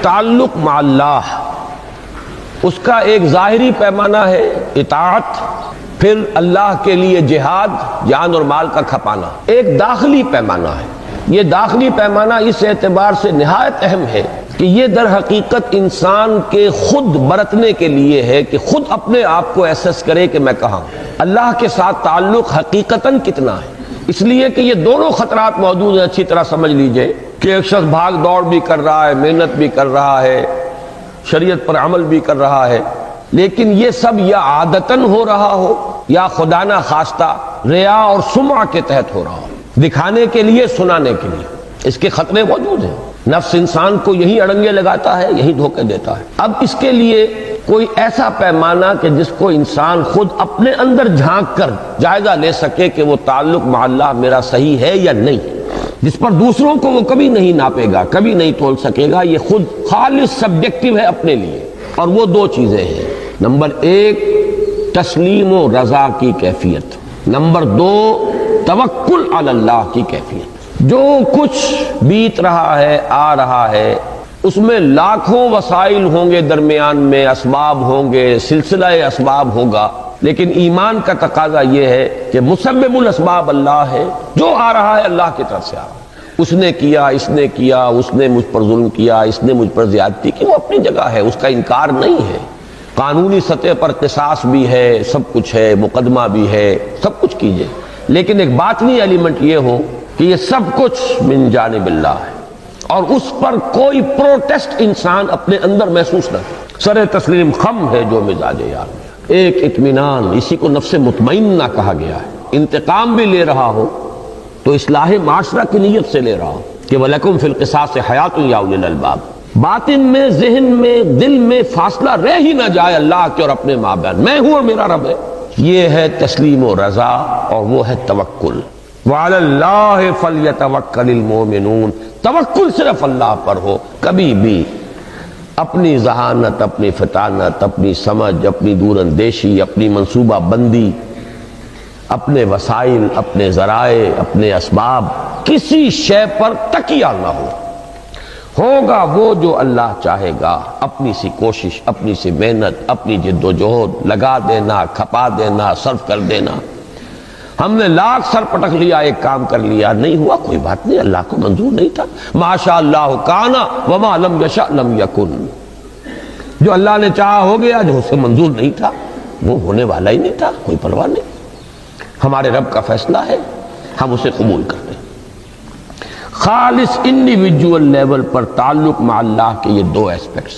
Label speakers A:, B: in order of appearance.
A: تعلق مع اللہ، اس کا ایک ظاہری پیمانہ ہے اطاعت، پھر اللہ کے لیے جہاد، جان اور مال کا کھپانا۔ ایک داخلی پیمانہ ہے، یہ داخلی پیمانہ اس اعتبار سے نہایت اہم ہے کہ یہ در حقیقت انسان کے خود برتنے کے لیے ہے کہ خود اپنے آپ کو ایسس کرے کہ میں کہاں ہوں، اللہ کے ساتھ تعلق حقیقتاً کتنا ہے۔ اس لیے کہ یہ دونوں خطرات موجود ہیں، اچھی طرح سمجھ لیجئے کہ ایک شخص بھاگ دوڑ بھی کر رہا ہے، محنت بھی کر رہا ہے، شریعت پر عمل بھی کر رہا ہے، لیکن یہ سب یا عادتاً ہو رہا ہو یا خدا نہ خواستہ ریا اور سمعہ کے تحت ہو رہا ہو، دکھانے کے لیے، سنانے کے لیے۔ اس کے خطرے موجود ہیں، نفس انسان کو یہی اڑنگے لگاتا ہے، یہی دھوکے دیتا ہے۔ اب اس کے لیے کوئی ایسا پیمانہ کہ جس کو انسان خود اپنے اندر جھانک کر جائزہ لے سکے کہ وہ تعلق مع اللہ میرا صحیح ہے یا نہیں، جس پر دوسروں کو وہ کبھی نہیں ناپے گا، کبھی نہیں تول سکے گا، یہ خود خالص سبجیکٹیو ہے اپنے لیے۔ اور وہ دو چیزیں ہیں، نمبر ایک تسلیم و رضا کی کیفیت، نمبر دو توکل علی اللہ کی کیفیت۔ جو کچھ بیت رہا ہے، آ رہا ہے، اس میں لاکھوں وسائل ہوں گے، درمیان میں اسباب ہوں گے، سلسلہ اسباب ہوگا، لیکن ایمان کا تقاضا یہ ہے کہ مسبب الاسباب اللہ ہے، جو آ رہا ہے اللہ کی طرف سے آ رہا ہے۔ اس نے کیا، اس نے کیا، اس نے مجھ پر ظلم کیا، اس نے مجھ پر زیادتی کی، وہ اپنی جگہ ہے، اس کا انکار نہیں ہے۔ قانونی سطح پر قصاص بھی ہے، سب کچھ ہے، مقدمہ بھی ہے، سب کچھ کیجئے، لیکن ایک باطنی ایلیمنٹ یہ ہو کہ یہ سب کچھ من جانب اللہ ہے، اور اس پر کوئی پروٹیسٹ انسان اپنے اندر محسوس نہ کرے۔ سر تسلیم خم ہے جو مزاج یار میں، ایک اطمینان، اسی کو نفس مطمئنہ کہا گیا ہے۔ انتقام بھی لے رہا ہو تو اصلاح معاشرہ کی نیت سے لے رہا ہو کہ وَلَكُمْ فِي الْقِصَاصِ حَيَاةٌ يَا أُولِي الْأَلْبَابِ۔ باطن میں، ذہن میں، دل میں فاصلہ رہ ہی نہ جائے اللہ کے اور اپنے مابین، میں ہوں اور میرا رب ہے۔ یہ ہے تسلیم و رضا، اور وہ ہے توکل۔ وَعَلَى اللَّهِ فَلْيَتَوَكَّلِ الْمُؤْمِنُونَ۔ توکل صرف اللہ پر ہو، کبھی بھی اپنی ذہانت، اپنی فطانت، اپنی سمجھ، اپنی دور اندیشی، اپنی منصوبہ بندی، اپنے وسائل، اپنے ذرائع، اپنے اسباب، کسی شے پر تکیہ نہ ہو۔ ہوگا وہ جو اللہ چاہے گا، اپنی سی کوشش، اپنی سی محنت، اپنی جد و جہد، لگا دینا، کھپا دینا، صرف کر دینا۔ ہم نے لاکھ سر پٹک لیا، ایک کام کر لیا، نہیں ہوا، کوئی بات نہیں، اللہ کو منظور نہیں تھا۔ ما شاء اللہ کان وما لم یشاء لم یکن۔ جو اللہ نے چاہا ہو گیا، جو اسے منظور نہیں تھا وہ ہونے والا ہی نہیں تھا، کوئی پرواہ نہیں۔ ہمارے رب کا فیصلہ ہے، ہم اسے قبول کرتے ہیں۔ خالص انڈیویجول لیول پر تعلق مع اللہ کے یہ دو ایسپیکٹس۔